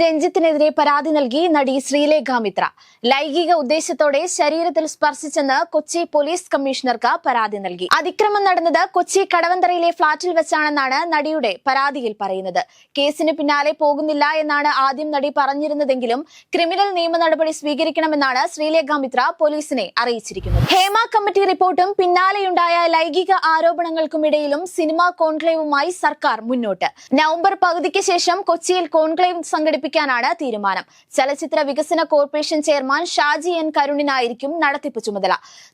രഞ്ജിത്തിനെതിരെ പരാതി നൽകി നടി ശ്രീലേഖ മിത്ര. ലൈംഗിക ഉദ്ദേശത്തോടെ ശരീരത്തിൽ സ്പർശിച്ചെന്ന് കൊച്ചി പോലീസ് കമ്മീഷണർക്ക് പരാതി നൽകി. അതിക്രമം നടന്നത് കൊച്ചി കടവന്തറയിലെ ഫ്ളാറ്റിൽ വെച്ചാണെന്നാണ് നടിയുടെ പരാതിയിൽ പറയുന്നത്. കേസിന് പിന്നാലെ പോകുന്നില്ല എന്നാണ് ആദ്യം നടി പറഞ്ഞിരുന്നതെങ്കിലും ക്രിമിനൽ നിയമ നടപടി സ്വീകരിക്കണമെന്നാണ് ശ്രീലേഖ മിത്ര പോലീസിനെ അറിയിച്ചിരിക്കുന്നത്. ഹേമ കമ്മിറ്റി റിപ്പോർട്ടും പിന്നാലെയുണ്ടായ ലൈംഗിക ആരോപണങ്ങൾക്കുമിടയിലും സിനിമാ കോൺക്ലേവുമായി സർക്കാർ മുന്നോട്ട്. നവംബർ പകുതിക്ക് ശേഷം കൊച്ചിയിൽ കോൺക്ലേവ് സംഘടിപ്പിക്കാനാണ് തീരുമാനം. ചലച്ചിത്ര വികസന കോർപ്പറേഷൻ ചെയർമാൻ ഷാജി എൻ കരുണിനായിരിക്കും നടത്തിപ്പ് ചുമതല.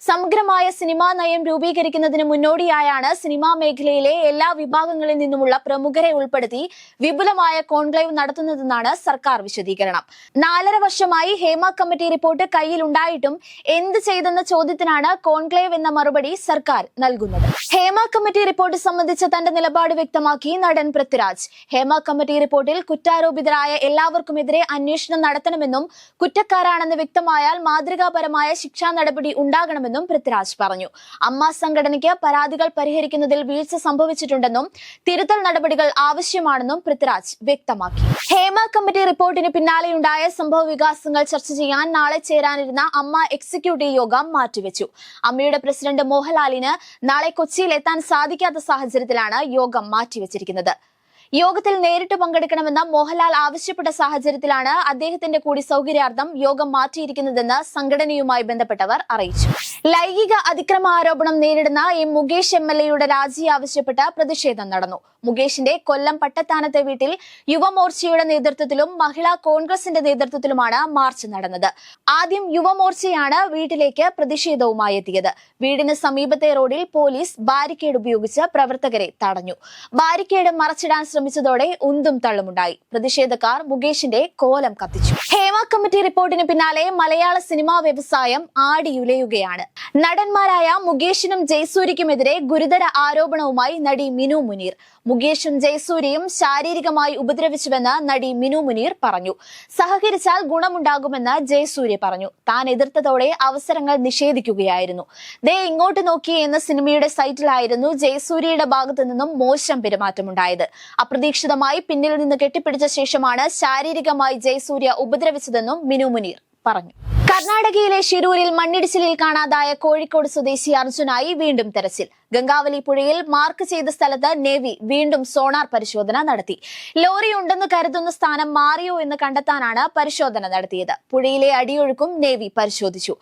സമഗ്രമായ സിനിമാ നയം രൂപീകരിക്കുന്നതിന് മുന്നോടിയായാണ് സിനിമാ മേഖലയിലെ എല്ലാ വിഭാഗങ്ങളിൽ നിന്നുമുള്ള പ്രമുഖരെ ഉൾപ്പെടുത്തി വിപുലമായ കോൺക്ലേവ് നടത്തുന്നതെന്നാണ് സർക്കാർ വിശദീകരണം. 4.5 വർഷമായി ഹേമ കമ്മിറ്റി റിപ്പോർട്ട് കയ്യിലുണ്ടായിട്ടും എന്ത് ചെയ്തെന്ന ചോദ്യത്തിനാണ് കോൺക്ലേവ് എന്ന മറുപടി സർക്കാർ നൽകുന്നത്. ഹേമ കമ്മിറ്റി റിപ്പോർട്ട് സംബന്ധിച്ച തന്റെ നിലപാട് വ്യക്തമാക്കി നടൻ പൃഥ്വിരാജ്. ഹേമ കമ്മിറ്റി റിപ്പോർട്ടിൽ കുറ്റാരോപിതരായ എല്ലാവർക്കുമെതിരെ അന്വേഷണം നടത്തണമെന്നും കുറ്റക്കാരാണെന്ന് വ്യക്തമായാൽ മാതൃകാപരമായ ശിക്ഷാ നടപടി ഉണ്ടാകണമെന്നും പൃഥ്വിരാജ് പറഞ്ഞു. അമ്മ സംഘടനയ്ക്ക് പരാതികൾ പരിഹരിക്കുന്നതിൽ വീഴ്ച സംഭവിച്ചിട്ടുണ്ടെന്നും തിരുത്തൽ നടപടികൾ ആവശ്യമാണെന്നും പൃഥ്വിരാജ് വ്യക്തമാക്കി. ഹേമ കമ്മിറ്റി റിപ്പോർട്ടിന് പിന്നാലെയുണ്ടായ സംഭവ വികാസങ്ങൾ ചർച്ച ചെയ്യാൻ നാളെ ചേരാനിരുന്ന അമ്മ എക്സിക്യൂട്ടീവ് യോഗം മാറ്റിവെച്ചു. അമ്മയുടെ പ്രസിഡന്റ് മോഹൻലാലിന് നാളെ കൊച്ചിയിൽ എത്താൻ സാധിക്കാത്ത സാഹചര്യത്തിലാണ് യോഗം മാറ്റിവെച്ചിരിക്കുന്നത്. യോഗത്തിൽ നേരിട്ട് പങ്കെടുക്കണമെന്ന് മോഹൻലാൽ ആവശ്യപ്പെട്ട സാഹചര്യത്തിലാണ് അദ്ദേഹത്തിന്റെ കൂടി സൗകര്യാർത്ഥം യോഗം മാറ്റിയിരിക്കുന്നതെന്ന് സംഘടനയുമായി ബന്ധപ്പെട്ടവർ അറിയിച്ചു. ലൈംഗിക അതിക്രമ ആരോപണം നേരിടുന്ന മുകേഷ് MLA രാജി ആവശ്യപ്പെട്ട് പ്രതിഷേധം നടന്നു. മുകേഷിന്റെ കൊല്ലം പട്ടത്താനത്തെ വീട്ടിൽ യുവമോർച്ചയുടെ നേതൃത്വത്തിലും മഹിളാ കോൺഗ്രസിന്റെ നേതൃത്വത്തിലുമാണ് മാർച്ച് നടന്നത്. ആദ്യം യുവമോർച്ചയാണ് വീട്ടിലേക്ക് പ്രതിഷേധവുമായി എത്തിയത്. വീടിന് സമീപത്തെ റോഡിൽ പോലീസ് ബാരിക്കേഡ് ഉപയോഗിച്ച് പ്രവർത്തകരെ തടഞ്ഞു. ബാരിക്കേഡ് മറച്ചിടാൻ ശ്രമിച്ചതോടെ ഉന്തും തള്ളുമുണ്ടായി. പ്രതിഷേധക്കാർ മുകേഷിന്റെ കോലം കത്തിച്ചു. ഹേമ കമ്മിറ്റി റിപ്പോർട്ടിന് പിന്നാലെ മലയാള സിനിമാ വ്യവസായം ആടിയുലയുകയാണ്. നടന്മാരായ മുകേഷിനും ജയസൂര്യക്കുമെതിരെ ഗുരുതര ആരോപണവുമായി നടി മിനു മുനീർ. മുകേഷും ജയസൂര്യയും ശാരീരികമായി ഉപദ്രവിച്ചുവെന്ന് നടി മിനു മുനീർ പറഞ്ഞു. സഹകരിച്ചാൽ ഗുണമുണ്ടാകുമെന്ന് ജയസൂര്യ പറഞ്ഞു. താൻ എതിർത്തതോടെ അവസരങ്ങൾ നിഷേധിക്കുകയായിരുന്നു. ദേ ഇങ്ങോട്ട് നോക്കിയേ എന്ന സിനിമയുടെ സൈറ്റിലായിരുന്നു ജയസൂര്യയുടെ ഭാഗത്തു നിന്നും മോശം പെരുമാറ്റമുണ്ടായത്. അപ്രതീക്ഷിതമായി പിന്നിൽ നിന്ന് കെട്ടിപ്പിടിച്ച ശേഷമാണ് ശാരീരികമായി ജയസൂര്യ ഉപദ്രവിച്ചതെന്നും മിനു മുനീർ പറഞ്ഞു. കർണാടകയിലെ ഷിരൂരിൽ മണ്ണിടിച്ചിലിൽ കാണാതായ കോഴിക്കോട് സ്വദേശി അർജുനായി വീണ്ടും തെരച്ചിൽ. ഗംഗാവലി പുഴയിൽ മാർക്ക് ചെയ്ത സ്ഥലത്ത് നേവി വീണ്ടും സോണാർ പരിശോധന നടത്തി. ലോറി ഉണ്ടെന്ന് കരുതുന്ന സ്ഥാനം മാറിയോ എന്ന് കണ്ടെത്താനാണ് പരിശോധന നടത്തിയത്. പുഴയിലെ അടിയൊഴുക്കും നേവി പരിശോധിച്ചു.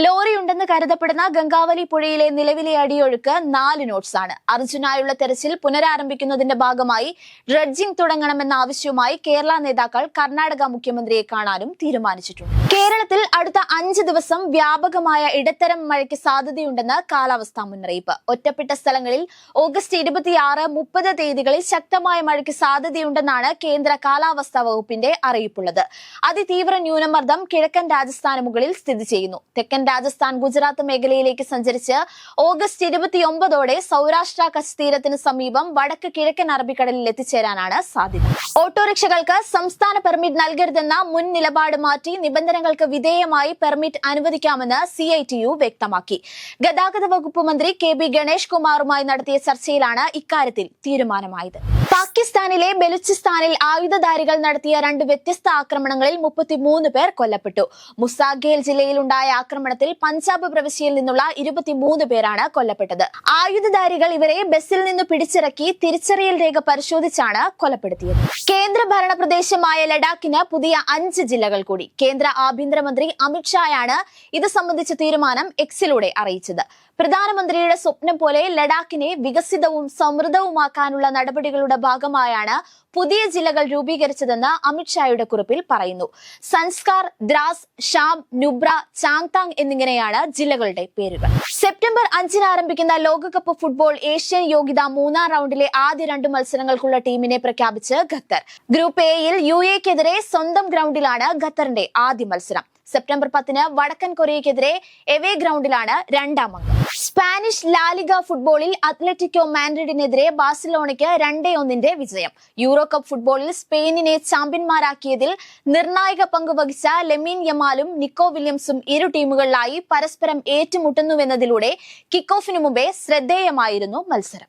ലോറി ഉണ്ടെന്ന് കരുതപ്പെടുന്ന ഗംഗാവലി പുഴയിലെ നിലവിലെ അടിയൊഴുക്ക് 4 നോട്ട്സാണ്. അർജുനായുള്ള തെരച്ചിൽ പുനരാരംഭിക്കുന്നതിന്റെ ഭാഗമായി ഡ്രഡ്ജിംഗ് തുടങ്ങണമെന്ന ആവശ്യവുമായി കേരള നേതാക്കൾ കർണാടക മുഖ്യമന്ത്രിയെ കാണാനും തീരുമാനിച്ചിട്ടുണ്ട്. കേരളത്തിൽ അടുത്ത 5 ദിവസം വ്യാപകമായ ഇടത്തരം മഴയ്ക്ക് സാധ്യതയുണ്ടെന്ന് കാലാവസ്ഥാ മുന്നറിയിപ്പ്. ഒറ്റപ്പെട്ട സ്ഥലങ്ങളിൽ ഓഗസ്റ്റ് 26, 30 തീയതികളിൽ ശക്തമായ മഴയ്ക്ക് സാധ്യതയുണ്ടെന്നാണ് കേന്ദ്ര കാലാവസ്ഥാ വകുപ്പിന്റെ അറിയിപ്പുള്ളത്. അതിതീവ്ര ന്യൂനമർദ്ദം കിഴക്കൻ രാജസ്ഥാന് മുകളിൽ സ്ഥിതി ചെയ്യുന്നു. തെക്കൻ രാജസ്ഥാൻ ഗുജറാത്ത് മേഖലയിലേക്ക് സഞ്ചരിച്ച് ഓഗസ്റ്റ് 29ഓടെ സൗരാഷ്ട്ര കച്ച് തീരത്തിന് സമീപം വടക്ക് കിഴക്കൻ അറബിക്കടലിൽ എത്തിച്ചേരാനാണ് സാധ്യത. ഓട്ടോറിക്ഷകൾക്ക് സംസ്ഥാന പെർമിറ്റ് നൽകരുതെന്ന മുൻ നിലപാട് മാറ്റി നിബന്ധനകൾക്ക് വിധേയമായി പെർമിറ്റ് അനുവദിക്കാമെന്ന് CITU വ്യക്തമാക്കി. ഗതാഗത വകുപ്പ് മന്ത്രി KB ഗണേഷ് കുമാറുമായി നടത്തിയ ചർച്ചയിലാണ് ഇക്കാര്യത്തിൽ തീരുമാനമായത്. പാകിസ്ഥാനിലെ ബലൂചിസ്ഥാനിൽ ആയുധധാരികൾ നടത്തിയ 2 വ്യത്യസ്ത ആക്രമണങ്ങളിൽ 33 പേർ കൊല്ലപ്പെട്ടു. മുസാഖേൽ ജില്ലയിലുണ്ടായ ആക്രമണത്തിൽ പഞ്ചാബ് പ്രവിശ്യയിൽ നിന്നുള്ള 23 പേരാണ് കൊല്ലപ്പെട്ടത്. ആയുധധാരികൾ ഇവരെ ബസ്സിൽ നിന്ന് പിടിച്ചിറക്കി തിരിച്ചറിയൽ രേഖ പരിശോധിച്ചാണ് കൊലപ്പെടുത്തിയത്. കേന്ദ്ര ഭരണ പ്രദേശമായ ലഡാക്കിന് പുതിയ 5 ജില്ലകൾ കൂടി. കേന്ദ്ര ആഭ്യന്തരമന്ത്രി അമിത്ഷായാണ് ഇത് സംബന്ധിച്ച തീരുമാനം എക്സിലൂടെ അറിയിച്ചത്. പ്രധാനമന്ത്രിയുടെ സ്വപ്നം പോലെ ലഡാക്കിനെ വികസിതവും സമൃദ്ധവുമാക്കാനുള്ള നടപടികളുടെ ഭാഗമായാണ് പുതിയ ജില്ലകൾ രൂപീകരിച്ചതെന്ന് അമിത്ഷായുടെ കുറിപ്പിൽ പറയുന്നു. സൻസ്കാർ, ദ്രാസ്, ഷാം, നുബ്ര, ചാങ്താങ് എന്നിങ്ങനെയാണ് ജില്ലകളുടെ പേരുകൾ. സെപ്റ്റംബർ 5-ന് ആരംഭിക്കുന്ന ലോകകപ്പ് ഫുട്ബോൾ ഏഷ്യൻ യോഗ്യത 3-ാം റൗണ്ടിലെ ആദ്യ 2 മത്സരങ്ങൾക്കുള്ള ടീമിനെ പ്രഖ്യാപിച്ച് ഖത്തർ. ഗ്രൂപ്പ് എയിൽ UAE-ക്കെതിരെ സ്വന്തം ഗ്രൗണ്ടിലാണ് ഖത്തറിന്റെ ആദ്യ മത്സരം. സെപ്റ്റംബർ 10-ന് വടക്കൻ കൊറിയയ്ക്കെതിരെ എവേ ഗ്രൗണ്ടിലാണ് 2-ാം അംഗം. സ്പാനിഷ് ലാലിഗ ഫുട്ബോളിൽ അത്ലറ്റിക്കോ മാഡ്രിഡിനെതിരെ ബാഴ്സലോണയ്ക്ക് 2-1 വിജയം. യൂറോ കപ്പ് ഫുട്ബോളിൽ സ്പെയിനിനെ ചാമ്പ്യന്മാരാക്കിയതിൽ നിർണായക പങ്ക് വഹിച്ച ലെമിൻ യമാലും നിക്കോ വില്യംസും ഇരു ടീമുകളിലായി പരസ്പരം ഏറ്റുമുട്ടുന്നുവെന്നതിലൂടെ കിക്ക് ഓഫിനു മുമ്പേ ശ്രദ്ധേയമായിരുന്നു മത്സരം.